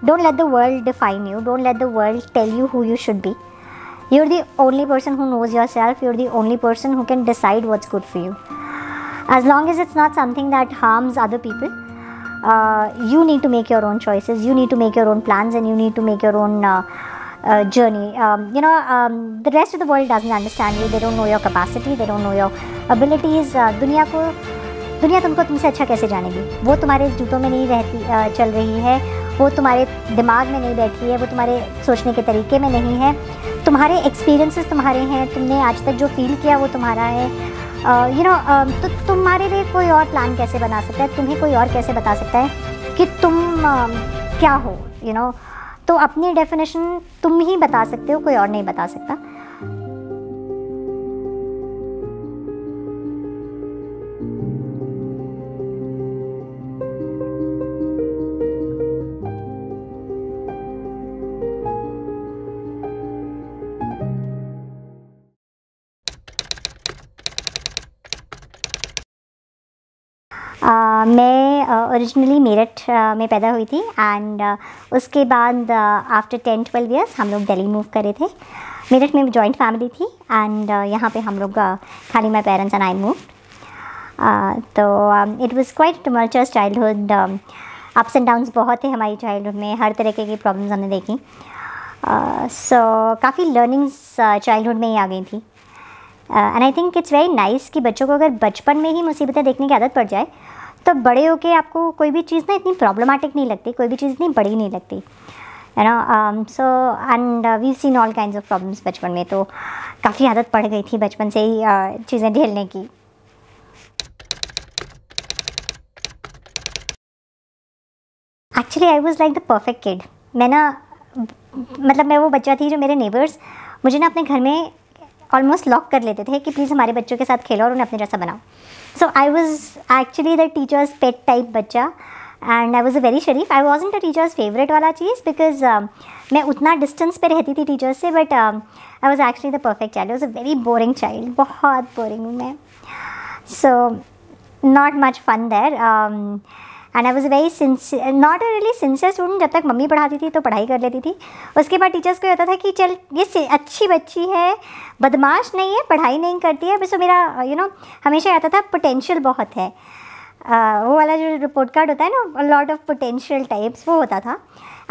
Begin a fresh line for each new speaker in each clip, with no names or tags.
Don't let the world define you. Don't let the world tell you who you should be. You're the only person who knows yourself. You're the only person who can decide what's good for you. As long as it's not something that harms other people, you need to make your own choices. You need to make your own plans, and you need to make your own journey. The rest of the world doesn't understand you. They don't know your capacity. They don't know your abilities. दुनिया तुमको तुमसे अच्छा कैसे जानेगी? वो तुम्हारे जूतों में नहीं रहती, चल रही है, वो तुम्हारे दिमाग में नहीं बैठी है, वो तुम्हारे सोचने के तरीके में नहीं है. तुम्हारे एक्सपीरियंसेस तुम्हारे हैं, तुमने आज तक जो फील किया वो तुम्हारा है. तो तुम्हारे लिए कोई और प्लान कैसे बना सकता है? तुम्हें कोई और कैसे बता सकता है कि तुम क्या हो? तो अपनी डेफिनेशन तुम ही बता सकते हो, कोई और नहीं बता सकता. मैं ओरिजिनली मेरठ में पैदा हुई थी, एंड उसके बाद आफ्टर 10-12 ईयर्स हम लोग दिल्ली मूव करे थे. मेरठ में जॉइंट फैमिली थी, एंड यहाँ पे हम लोग खाली my parents and I move. तो it was quite tumultuous childhood. Ups and downs बहुत थे हमारी चाइल्डहुड में. हर तरीके की प्रॉब्लम्स हमने देखी. सो काफ़ी लर्निंग्स चाइल्डहुड में ही आ गई थी. And I think it's very nice कि बच्चों को अगर बचपन में ही मुसीबतें देखने की आदत पड़ जाए तो बड़े होके आपको कोई भी चीज़ ना इतनी प्रॉब्लमेटिक नहीं लगती, कोई भी चीज़ इतनी बड़ी नहीं लगती, है ना. So and we seen all kinds of problems बचपन में. तो काफ़ी आदत पड़ गई थी बचपन से ही चीज़ें झेलने की. Actually I was like the perfect kid. मैं वो बच्चा थी जो मेरे नेबर्स मुझे ना अपने घर में ऑलमोस्ट लॉक कर लेते थे कि प्लीज़ हमारे बच्चों के साथ खेलो और उन्हें अपने जैसा बनाओ. So I was actually the teacher's pet type बच्चा, and I was a very शरीफ. I wasn't a teacher's favourite वाला चीज़, बिकॉज मैं उतना डिस्टेंस पे रहती थी टीचर्स से, but I was actually the perfect child. I was a very boring child. बहुत बोरिंग हूँ मैं. So not much fun there. And I was very not a really sincere student. जब तक मम्मी पढ़ाती थी तो पढ़ाई कर लेती थी. उसके बाद टीचर्स को होता था कि चल ये अच्छी बच्ची है, बदमाश नहीं है, पढ़ाई नहीं करती है. बस मेरा हमेशा आता था पोटेंशियल बहुत है. वो वाला जो रिपोर्ट कार्ड होता है ना, लॉट ऑफ पोटेंशियल टाइप्स, वो होता था.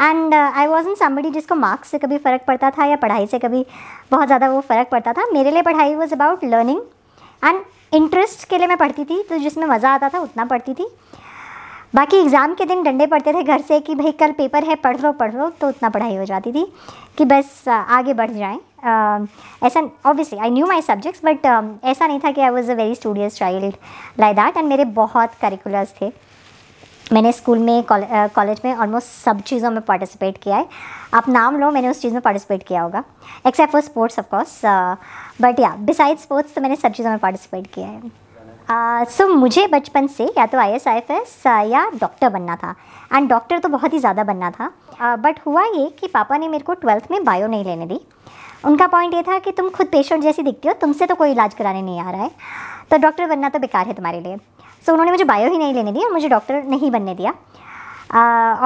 एंड आई वॉजंट समबडी जिसको मार्क्स से कभी फ़र्क पड़ता था या पढ़ाई से कभी बहुत ज़्यादा वो फ़र्क पड़ता था. मेरे लिए पढ़ाई was about learning and interest के लिए मैं पढ़ती थी. तो जिसमें मज़ा आता था उतना पढ़ती थी. बाकी एग्ज़ाम के दिन डंडे पड़ते थे घर से कि भाई कल पेपर है, पढ़ लो, तो उतना पढ़ाई हो जाती थी कि बस आगे बढ़ जाएं. ऐसा obviously I knew my subjects, but ऐसा नहीं था कि आई was a very studious child like that. And मेरे बहुत करिकुलर्स थे. मैंने स्कूल में, कॉलेज में ऑलमोस्ट सब चीज़ों में पार्टिसिपेट किया है. आप नाम लो, मैंने उस चीज़ में पार्टिसिपेट किया होगा, except for sports of course. But या बिसाइड स्पोर्ट्स तो मैंने सब चीज़ों में पार्टिसिपेट किया है. सो मुझे बचपन से या तो IAS IFS या डॉक्टर बनना था. एंड डॉक्टर तो बहुत ही ज़्यादा बनना था. बट हुआ ये कि पापा ने मेरे को 12th में बायो नहीं लेने दी. उनका पॉइंट ये था कि तुम खुद पेशेंट जैसी दिखती हो, तुमसे तो कोई इलाज कराने नहीं आ रहा है, तो डॉक्टर बनना तो बेकार है तुम्हारे लिए. सो उन्होंने मुझे बायो ही नहीं लेने दी और मुझे डॉक्टर नहीं बनने दिया.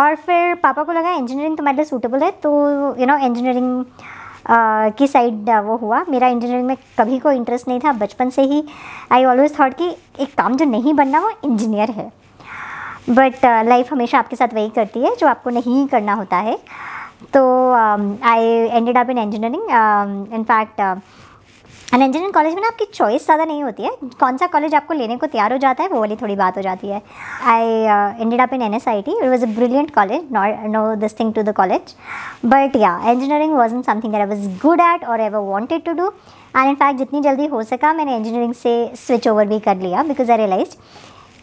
और फिर पापा को लगा इंजीनियरिंग तुम्हारे लिए सूटेबल है, तो इंजीनियरिंग की साइड वो हुआ. मेरा इंजीनियरिंग में कभी कोई इंटरेस्ट नहीं था बचपन से ही. आई ऑलवेज थॉट कि एक काम जो नहीं बनना वो इंजीनियर है. बट लाइफ हमेशा आपके साथ वही करती है जो आपको नहीं करना होता है. तो आई एंडेड अप इन इंजीनियरिंग. इनफैक्ट इंजीनियरिंग कॉलेज में ना आपकी चॉइस ज़्यादा नहीं होती है. कौन सा कॉलेज आपको लेने को तैयार हो जाता है वो वाली थोड़ी बात हो जाती है. I ended up in NSIT. It was a brilliant college, no this thing to the college, but yeah engineering wasn't something that I was good at or ever wanted to do. And in fact जितनी जल्दी हो सका मैंने engineering से switch over भी कर लिया, because I realised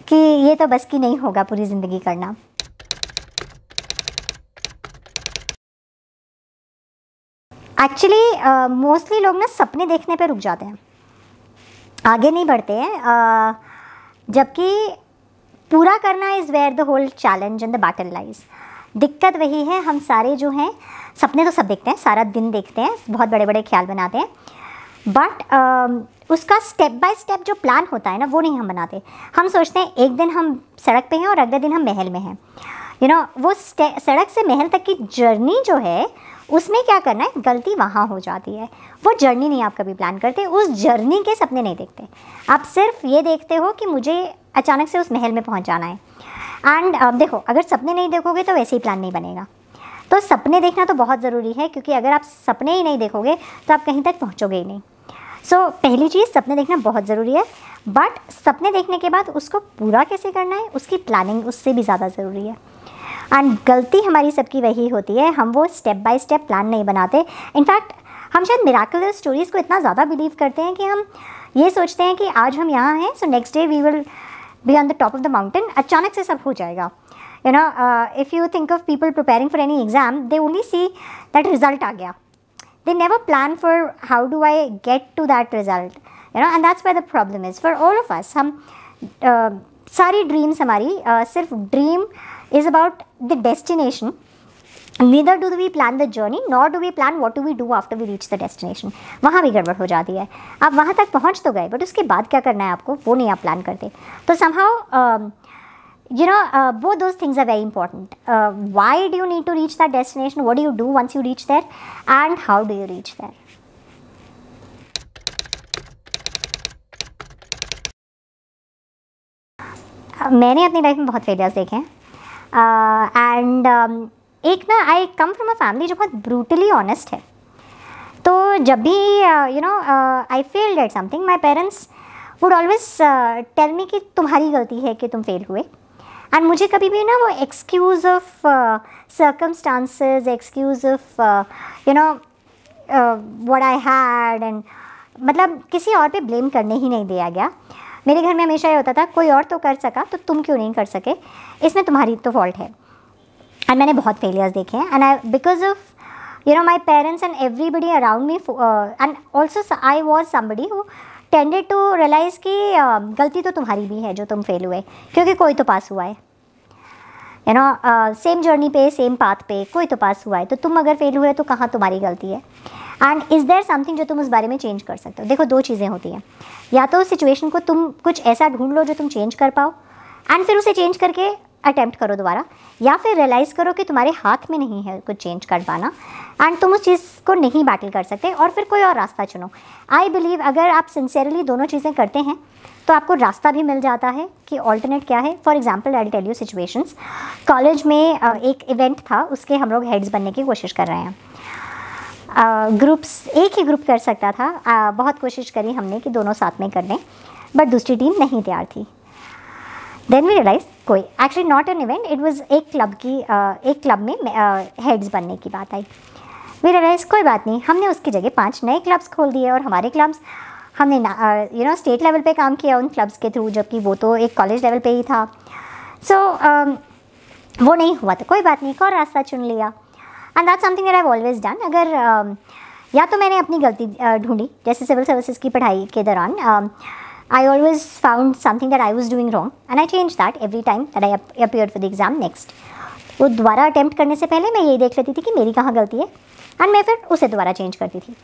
कि ये तो बस की नहीं होगा पूरी ज़िंदगी करना. एक्चुअली मोस्टली लोग ना सपने देखने पे रुक जाते हैं, आगे नहीं बढ़ते हैं. जबकि पूरा करना is where the whole challenge and the battle lies. दिक्कत वही है, हम सारे जो हैं सपने तो सब देखते हैं, सारा दिन देखते हैं, बहुत बड़े बड़े ख्याल बनाते हैं, बट उसका स्टेप बाय स्टेप जो प्लान होता है ना वो नहीं हम बनाते. हम सोचते हैं एक दिन हम सड़क पे हैं और अगले दिन हम महल में हैं. वो सड़क से महल तक की जर्नी जो है उसमें क्या करना है, गलती वहाँ हो जाती है। वो जर्नी नहीं आप कभी प्लान करते, उस जर्नी के सपने नहीं देखते, आप सिर्फ ये देखते हो कि मुझे अचानक से उस महल में पहुँच जाना है। एंड देखो, अगर सपने नहीं देखोगे तो वैसे ही प्लान नहीं बनेगा। तो सपने देखना तो बहुत ज़रूरी है, क्योंकि अगर आप सपने ही नहीं देखोगे तो आप कहीं तक पहुँचोगे ही नहीं। सो पहली चीज़, सपने देखना बहुत ज़रूरी है, बट सपने देखने के बाद उसको पूरा कैसे करना है उसकी प्लानिंग उससे भी ज़्यादा ज़रूरी है। एंड गलती हमारी सबकी वही होती है, हम वो स्टेप बाय स्टेप प्लान नहीं बनाते। इनफैक्ट हम शायद मिराकुलस स्टोरीज़ को इतना ज़्यादा बिलीव करते हैं कि हम ये सोचते हैं कि आज हम यहाँ हैं, so next day we will be on the top of the mountain, अचानक से सब हो जाएगा। If you think of people preparing for any exam, they only see that result आ गया, they never plan for how do I get to that result, and that's where the problem is for all of us. हम सारी dreams हमारी सिर्फ dream is about the destination, neither do we plan the journey nor do we plan what do we do after we reach the destination. वहाँ भी गड़बड़ हो जाती है। आप वहाँ तक पहुँच तो गए, बट उसके बाद क्या करना है आपको वो नहीं आप प्लान करते। तो somehow both those things are very important. Why do you need to reach that destination? What do you do once you reach there? And how do you reach there? मैंने अपनी लाइफ में बहुत failures देखे हैं, and एक ना, आई come from a family जो बहुत ब्रूटली ऑनेस्ट है। तो जब भी I failed at something, my parents would always tell me कि तुम्हारी गलती है कि तुम फेल हुए। एंड मुझे कभी भी ना वो excuse of circumstances, excuse of what I had, and मतलब किसी और पे ब्लेम करने ही नहीं दिया गया। मेरे घर में हमेशा ये होता था, कोई और तो कर सका तो तुम क्यों नहीं कर सके, इसमें तुम्हारी तो फॉल्ट है। एंड मैंने बहुत फेलियर्स देखे हैं, and I because of my parents and everybody around me, and also I was somebody who tended to realise कि गलती तो तुम्हारी भी है जो तुम फेल हुए, क्योंकि कोई तो पास हुआ है, सेम जर्नी पे, सेम पाथ पे कोई तो पास हुआ है, तो तुम अगर फेल हुए तो कहाँ तुम्हारी गलती है। एंड इज़ देयर समथिंग जो तुम उस बारे में चेंज कर सकते हो। देखो, दो चीज़ें होती हैं, या तो उस सिचुएशन को तुम कुछ ऐसा ढूंढ लो जो तुम चेंज कर पाओ, एंड फिर उसे चेंज करके अटैम्प्ट करो दोबारा, या फिर रियलाइज़ करो कि तुम्हारे हाथ में नहीं है कुछ चेंज कर पाना, एंड तुम उस चीज़ को नहीं बैटल कर सकते, और फिर कोई और रास्ता चुनो। आई बिलीव अगर आप सिंसियरली दोनों चीज़ें करते हैं तो आपको रास्ता भी मिल जाता है कि ऑल्टरनेट क्या है। For example, I will tell you situations. College में एक इवेंट था, उसके हम लोग हेड्स बनने की कोशिश कर रहे हैं। ग्रुप्स, एक ही ग्रुप कर सकता था, बहुत कोशिश करी हमने कि दोनों साथ में कर लें, बट दूसरी टीम नहीं तैयार थी। देन वी रियलाइज कोई, actually not an event, it was एक क्लब की, एक क्लब में हेड्स बनने की बात आई। वी रियलाइज कोई बात नहीं, हमने उसकी जगह 5 नए क्लब्स खोल दिए, और हमारे क्लब्स हमने स्टेट लेवल पे काम किया उन क्लब्स के थ्रू, जबकि वो तो एक कॉलेज लेवल पे ही था। सो वो नहीं हुआ तो कोई बात नहीं, एक और रास्ता चुन लिया, and that's something that I have always done. अगर या तो मैंने अपनी गलती ढूंढी, जैसे सिविल सर्विसेज की पढ़ाई के दौरान I always found something that I was doing wrong and I changed that every time that I appeared for the exam next. वो दोबारा अटैम्प्ट करने से पहले मैं यही देख लेती थी कि मेरी कहाँ गलती है, एंड मैं फिर उसे दोबारा चेंज करती थी।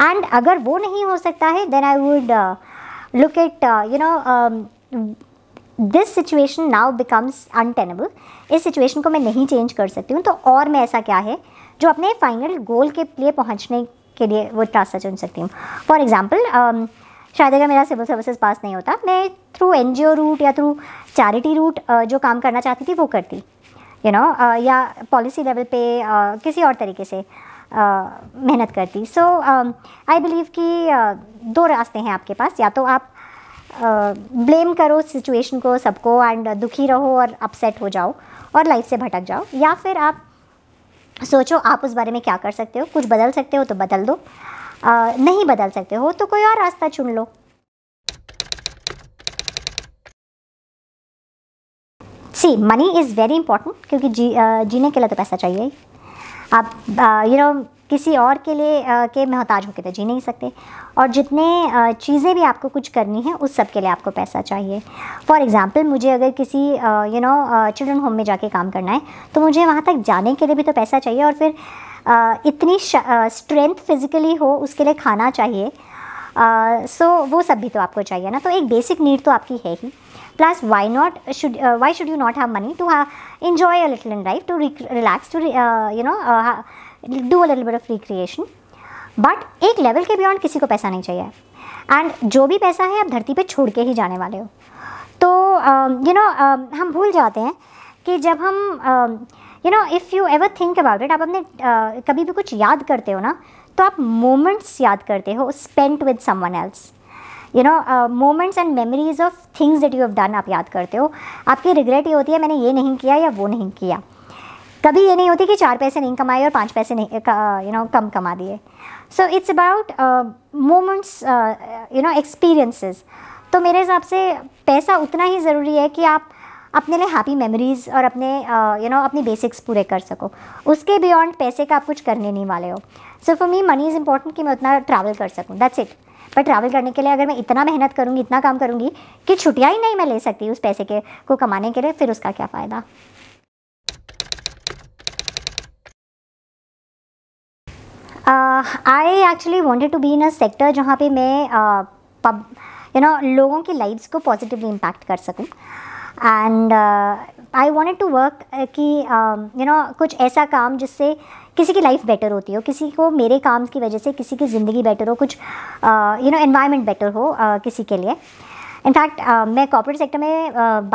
एंड अगर वो नहीं हो सकता है, then I would look at this situation now becomes untenable, इस सिचुएशन को मैं नहीं चेंज कर सकती हूँ, तो और मैं ऐसा क्या है जो अपने फाइनल गोल के लिए पहुँचने के लिए वो रास्ता चुन सकती हूँ। फॉर एग्जाम्पल, शायद अगर मेरा सिविल सर्विसेज पास नहीं होता, मैं थ्रू NGO रूट या थ्रू चैरिटी रूट जो काम करना चाहती थी वो करती, या पॉलिसी लेवल पे किसी और तरीके से मेहनत करती। सो आई बिलीव कि 2 रास्ते हैं आपके पास, या तो आप ब्लेम करो सिचुएशन को, सबको, एंड दुखी रहो और अपसेट हो जाओ और लाइफ से भटक जाओ, या फिर आप सोचो आप उस बारे में क्या कर सकते हो, कुछ बदल सकते हो तो बदल दो, नहीं बदल सकते हो तो कोई और रास्ता चुन लो। सी, मनी इज़ वेरी इंपॉर्टेंट, क्योंकि जीने के लिए तो पैसा चाहिए। आप किसी और के लिए के मोहताज होकर तो जी नहीं सकते, और जितने चीज़ें भी आपको कुछ करनी है उस सब के लिए आपको पैसा चाहिए। फॉर एग्ज़ाम्पल, मुझे अगर किसी चिल्ड्रन होम में जाके काम करना है तो मुझे वहाँ तक जाने के लिए भी तो पैसा चाहिए, और फिर इतनी स्ट्रेंथ फिज़िकली हो उसके लिए खाना चाहिए। सो वो सब भी तो आपको चाहिए ना, तो एक बेसिक नीड तो आपकी है ही। Plus, why should you not have money to enjoy a little in life, to relax, to do a little bit of recreation. But एक लेवल के बियॉन्ड किसी को पैसा नहीं चाहिए, एंड जो भी पैसा है आप धरती पे छोड़ के ही जाने वाले हो. तो हम भूल जाते हैं कि जब हम if you ever think about it, आप अपने कभी भी कुछ याद करते हो ना, तो आप मोमेंट्स याद करते हो spent with someone else. Moments and memories of things that you have done आप याद करते हो. आपकी रिग्रेट ये होती है मैंने ये नहीं किया या वो नहीं किया. कभी ये नहीं होती कि 4 पैसे नहीं कमाए और 5 पैसे नहीं कम कमा दिए. So it's about moments, experiences. तो मेरे हिसाब से पैसा उतना ही ज़रूरी है कि आप अपने लिए हैप्पी मेमोरीज़ और अपने अपनी बेसिक्स पूरे कर सको. उसके बियॉन्ड पैसे का आप कुछ करने नहीं वाले हो. So for me money is important कि मैं उतना ट्रैवल कर सकूँ, दैट्स इट. पर ट्रैवल करने के लिए अगर मैं इतना मेहनत करूँगी, इतना काम करूँगी कि छुट्टियाँ ही नहीं मैं ले सकती उस पैसे को कमाने के लिए, फिर उसका क्या फ़ायदा. I actually wanted to be in a sector जहाँ पे मैं लोगों की लाइफ्स को पॉजिटिवली इम्पैक्ट कर सकूँ. And I wanted to work कि कुछ ऐसा काम जिससे किसी की लाइफ बेटर होती हो, किसी को मेरे काम की वजह से किसी की ज़िंदगी बेटर हो, कुछ एनवायरनमेंट बेटर हो किसी के लिए. इनफैक्ट मैं कॉर्पोरेट सेक्टर में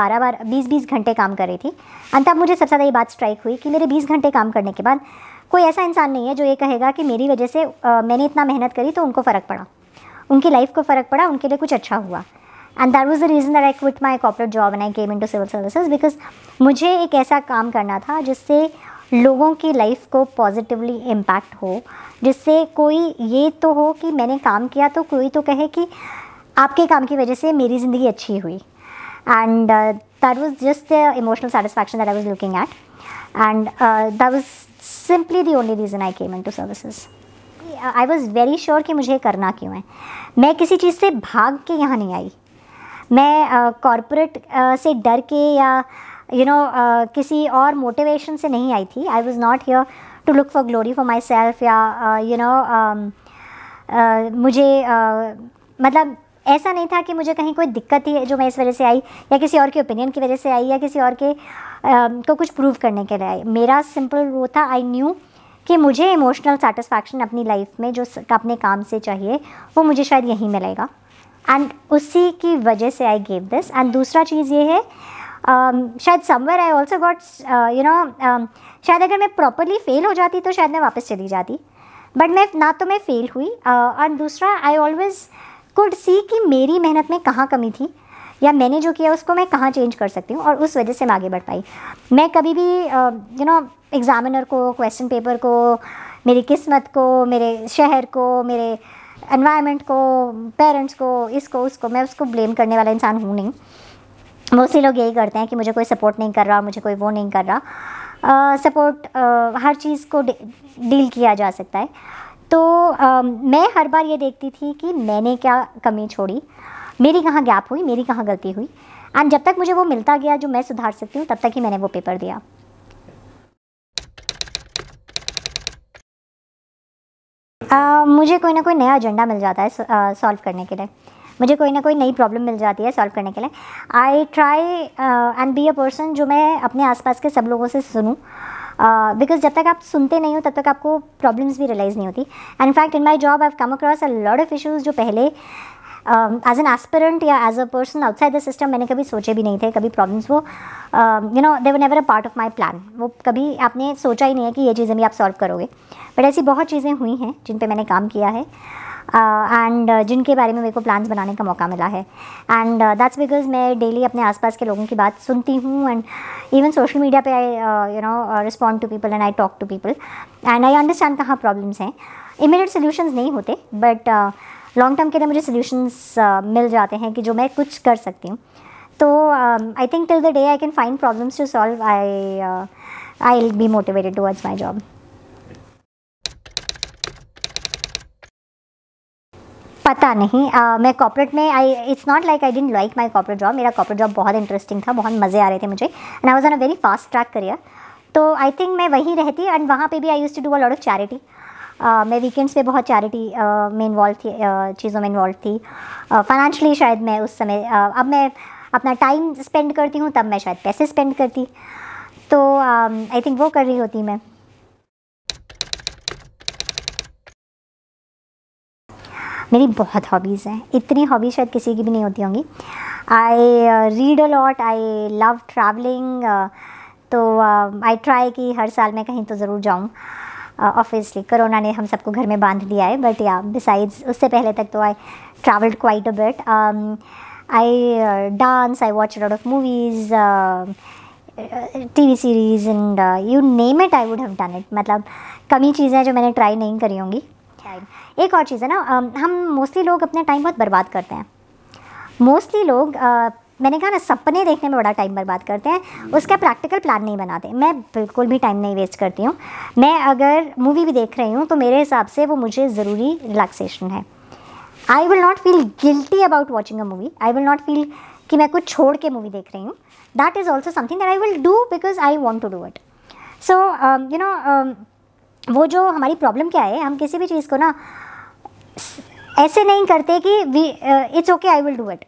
20 घंटे काम कर रही थी. एंड तब मुझे सबसे ज़्यादा ये बात स्ट्राइक हुई कि मेरे 20 घंटे काम करने के बाद कोई ऐसा इंसान नहीं है जो ये कहेगा कि मेरी वजह से मैंने इतना मेहनत करी तो उनको फ़र्क पड़ा, उनकी लाइफ को फ़र्क पड़ा, उनके लिए कुछ अच्छा हुआ. And that was the reason that I quit my corporate job and I came into civil services, because मुझे एक ऐसा काम करना था जिससे लोगों की लाइफ को पॉजिटिवली इम्पैक्ट हो, जिससे कोई ये तो हो कि मैंने काम किया तो कोई तो कहे कि आपके काम की वजह से मेरी ज़िंदगी अच्छी हुई. And that was just the emotional satisfaction that I was looking at, and that was simply the only reason I came into services. I was very sure कि मुझे करना क्यों है. मैं किसी चीज़ से भाग के यहाँ नहीं आई. मैं कॉरपोरेट से डर के या किसी और मोटिवेशन से नहीं आई थी. I was not here to look for glory for myself, या मुझे मतलब ऐसा नहीं था कि मुझे कहीं कोई दिक्कत थी जो मैं इस वजह से आई, या किसी और के ओपिनियन की वजह से आई, या किसी और के को कुछ प्रूव करने के लिए आई. मेरा सिंपल वो था, आई न्यू कि मुझे इमोशनल सेटिस्फैक्शन अपनी लाइफ में जो अपने काम से चाहिए वो मुझे शायद यहीं मिलेगा. एंड उसी की वजह से आई गेव दिस. एंड दूसरा चीज़ ये है, शायद समवेयर आई ऑल्सो गॉट शायद अगर मैं प्रॉपरली फेल हो जाती तो शायद मैं वापस चली जाती, बट मैं ना तो मैं फेल हुई. और दूसरा, आई ऑलवेज कुड सी कि मेरी मेहनत में कहाँ कमी थी, या मैंने जो किया उसको मैं कहाँ चेंज कर सकती हूँ, और उस वजह से मैं आगे बढ़ पाई. मैं कभी भी एग्ज़ामिनर को, क्वेश्चन पेपर को, मेरी किस्मत को, मेरे शहर को, मेरे एनवायरनमेंट को, पेरेंट्स को, इसको उसको, मैं उसको ब्लेम करने वाला इंसान हूँ नहीं. मोस्टली लोग यही करते हैं कि मुझे कोई सपोर्ट नहीं कर रहा, मुझे कोई वो नहीं कर रहा. सपोर्ट हर चीज़ को डील किया जा सकता है. तो मैं हर बार ये देखती थी कि मैंने क्या कमी छोड़ी, मेरी कहाँ गैप हुई, मेरी कहाँ गलती हुई. एंड जब तक मुझे वो मिलता गया जो मैं सुधार सकती हूँ, तब तक ही मैंने वो पेपर दिया. मुझे कोई ना कोई नया एजेंडा मिल जाता है सॉल्व करने के लिए. मुझे कोई ना कोई नई प्रॉब्लम मिल जाती है सॉल्व करने के लिए. I try and be a person जो मैं अपने आसपास के सब लोगों से सुनूं, बिकॉज जब तक आप सुनते नहीं हो तब तक आपको प्रॉब्लम्स भी रियलाइज़ नहीं होती. And in fact in my job I have come across a lot of issues जो पहले एज एन एस्पिरेंट या as a person outside the system मैंने कभी सोचे भी नहीं थे. कभी प्रॉब्लम्स वो they were never a part of my plan. वो कभी आपने सोचा ही नहीं है कि ये चीज़ें भी आप सॉल्व करोगे. बट ऐसी बहुत चीज़ें हुई हैं जिन पे मैंने काम किया है, एंड जिनके बारे में मेरे को प्लान्स बनाने का मौका मिला है. एंड दैट्स बिकॉज मैं डेली अपने आसपास के लोगों की बात सुनती हूँ, एंड इवन सोशल मीडिया पे I respond to people and I talk to people, and I understand कहाँ प्रॉब्लम्स हैं. इमीडिएट सोल्यूशंस नहीं होते, बट लॉन्ग टर्म के लिए मुझे सोल्यूशंस मिल जाते हैं कि जो मैं कुछ कर सकती हूँ. तो I think till the day I can find problems to solve, I will be motivated towards my job. पता नहीं, मैं कॉर्पोरेट में it's not like I didn't like my corporate job. मेरा कॉर्पोरेट जॉब बहुत इंटरेस्टिंग था, बहुत मज़े आ रहे थे मुझे, and I was on a very fast track career. तो आई थिंक मैं वहीं रहती, एंड वहाँ पे भी I used to do a lot of charity. मैं वीकेंड्स पे बहुत चैरिटी में इन्वॉल्व थी, चीज़ों में इन्वॉल्व थी. फाइनेंशियली शायद मैं उस समय अब मैं अपना टाइम स्पेंड करती हूँ तब मैं शायद पैसे स्पेंड करती। तो आई थिंक वो कर रही होती मैं। मेरी बहुत हॉबीज़ हैं, इतनी हॉबीज़ शायद किसी की भी नहीं होती होंगी। I read a lot, I love travelling. तो आई ट्राई कि हर साल मैं कहीं तो ज़रूर जाऊँ। ऑब्वियसली कोरोना ने हम सबको घर में बांध दिया है, बट या बिसाइड्स उससे पहले तक तो I travelled quite a bit. I dance, I watch lot of movies, TV series and you name it I would have done it. मतलब कमी चीज़ें जो मैंने ट्राई नहीं करी होंगी। एक और चीज़ है ना, हम मोस्टली लोग अपने टाइम बहुत बर्बाद करते हैं। मोस्टली लोग मैंने कहा ना, सपने देखने में बड़ा टाइम बर्बाद करते हैं, उसका प्रैक्टिकल प्लान नहीं बनाते। मैं बिल्कुल भी टाइम नहीं वेस्ट करती हूँ। मैं अगर मूवी भी देख रही हूँ तो मेरे हिसाब से वो मुझे ज़रूरी रिलैक्सेशन है। I will not feel guilty about watching a movie. I will not feel कि मैं कुछ छोड़ के मूवी देख रही हूँ। That is also something that I will do because I want to do it. So you know, वो जो हमारी प्रॉब्लम क्या है, हम किसी भी चीज़ को ना ऐसे नहीं करते कि it's okay I will do it.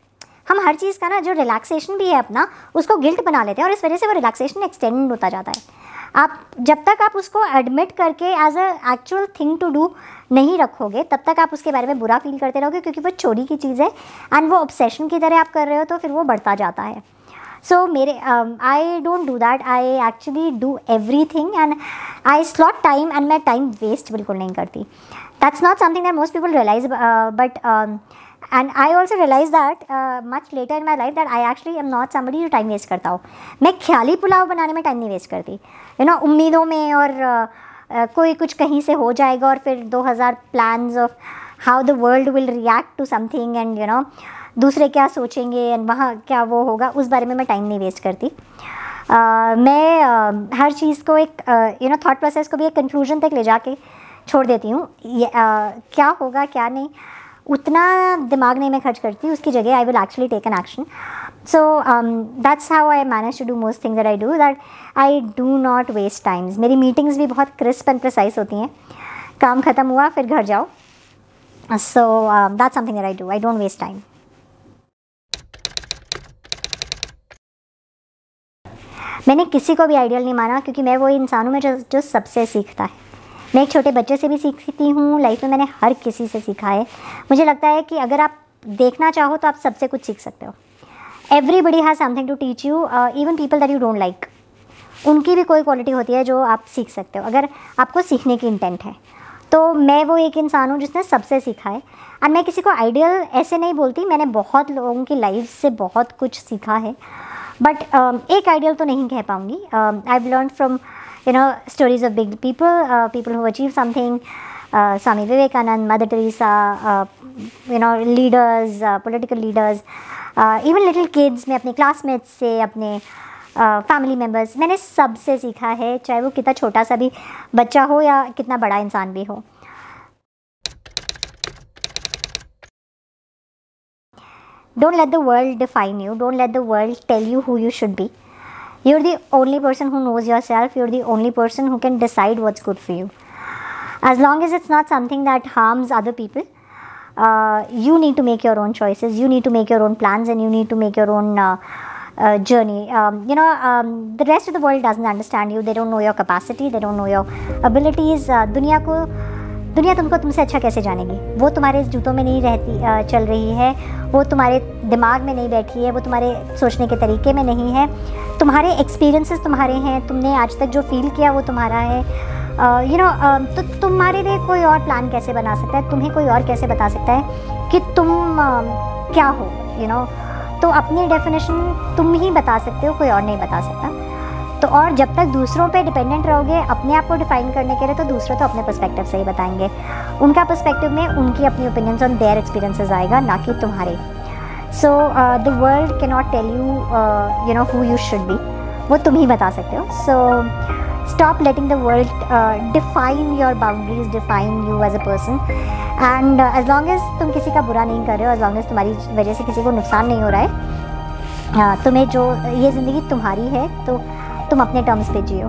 हम हर चीज़ का ना जो रिलैक्सेशन भी है अपना, उसको गिल्ट बना लेते हैं और इस वजह से वो रिलैक्सेशन एक्सटेंड होता जाता है। आप जब तक आप उसको एडमिट करके as a actual thing to do नहीं रखोगे, तब तक आप उसके बारे में बुरा फील करते रहोगे, क्योंकि वो चोरी की चीज़ है एंड वो ऑब्सेशन की तरह आप कर रहे हो, तो फिर वो बढ़ता जाता है। सो मेरे I don't do that. I actually do every thing and I slot time and मैं टाइम वेस्ट बिल्कुल नहीं करती। That's not something that most people realise, but and I also realized that much later in my life that I actually am not somebody जो time waste करता हो। मैं ख्याली पुलाव बनाने में टाइम नहीं वेस्ट करती, यू नो, उम्मीदों में, और कोई कुछ कहीं से हो जाएगा और फिर 2000 plans of how the world will react to something and you know दूसरे क्या सोचेंगे एंड वहाँ क्या वो होगा, उस बारे में मैं टाइम नहीं वेस्ट करती। मैं हर चीज़ को एक यू नो थॉट प्रोसेस को भी एक कंक्लूजन तक ले जाके छोड़ देती हूँ। क्या होगा क्या नहीं उतना दिमाग नहीं मैं खर्च करती, उसकी जगह I will actually take an action. So that's how I manage to do most things that I do, that I do not waste times. मेरी मीटिंग्स भी बहुत क्रिस्प एंड प्रिसाइज होती हैं। काम ख़त्म हुआ फिर घर जाओ। So that's something that I do, I don't waste time. मैंने किसी को भी आइडियल नहीं माना, क्योंकि मैं वो इंसान हूँ मैं जो सबसे सीखता है। मैं एक छोटे बच्चे से भी सीखती हूँ, लाइफ में मैंने हर किसी से सीखा है। मुझे लगता है कि अगर आप देखना चाहो तो आप सबसे कुछ सीख सकते हो। Everybody has something to teach you, even people that you don't like, उनकी भी कोई क्वालिटी होती है जो आप सीख सकते हो अगर आपको सीखने की इंटेंट है। तो मैं वो एक इंसान हूँ जिसने सबसे सीखा है। एंड मैं किसी को आइडियल ऐसे नहीं बोलती, मैंने बहुत लोगों की लाइफ से बहुत कुछ सीखा है, बट एक आइडियल तो नहीं कह पाऊँगी। I have learn from you know stories of big people, people who achieve something, Swami Vivekanand, Mother Teresa, you know leaders, political leaders, even little kids। मैं अपने classmates से, अपने फैमिली मेम्बर्स, मैंने सबसे सीखा है, चाहे वो कितना छोटा सा भी बच्चा हो या कितना बड़ा इंसान भी हो। Don't let the world define you, don't let the world tell you who you should be. You're the only person who knows yourself. You're the only person who can decide what's good for you. As long as it's not something that harms other people, you need to make your own choices. You need to make your own plans, and you need to make your own journey. The rest of the world doesn't understand you. They don't know your capacity. They don't know your abilities. दुनिया तुमको तुमसे अच्छा कैसे जानेगी? वो तुम्हारे जूतों में नहीं रहती, चल रही है, वो तुम्हारे दिमाग में नहीं बैठी है, वो तुम्हारे सोचने के तरीके में नहीं है। तुम्हारे एक्सपीरियंसेस तुम्हारे हैं, तुमने आज तक जो फील किया वो तुम्हारा है। तो तुम्हारे लिए कोई और प्लान कैसे बना सकता है, तुम्हें कोई और कैसे बता सकता है कि तुम क्या हो, तो अपनी डेफिनेशन तुम ही बता सकते हो, कोई और नहीं बता सकता। तो और जब तक दूसरों पे डिपेंडेंट रहोगे अपने आप को डिफाइन करने के लिए, तो दूसरे तो अपने पर्सपेक्टिव से ही बताएंगे। उनका पर्सपेक्टिव में उनकी अपनी ओपिनियंस ऑन देयर एक्सपीरियंसेस आएगा, ना कि तुम्हारे। So the world can not tell you who you should be, वो तुम ही बता सकते हो। So stop letting the world define your boundaries, define you as a person. And as long as तुम किसी का बुरा नहीं कर रहे हो, एज लॉन्ग एज तुम्हारी वजह से किसी को नुकसान नहीं हो रहा है, तुम्हें जो ये ज़िंदगी तुम्हारी है, तो तुम अपने टर्म्स पे जियो।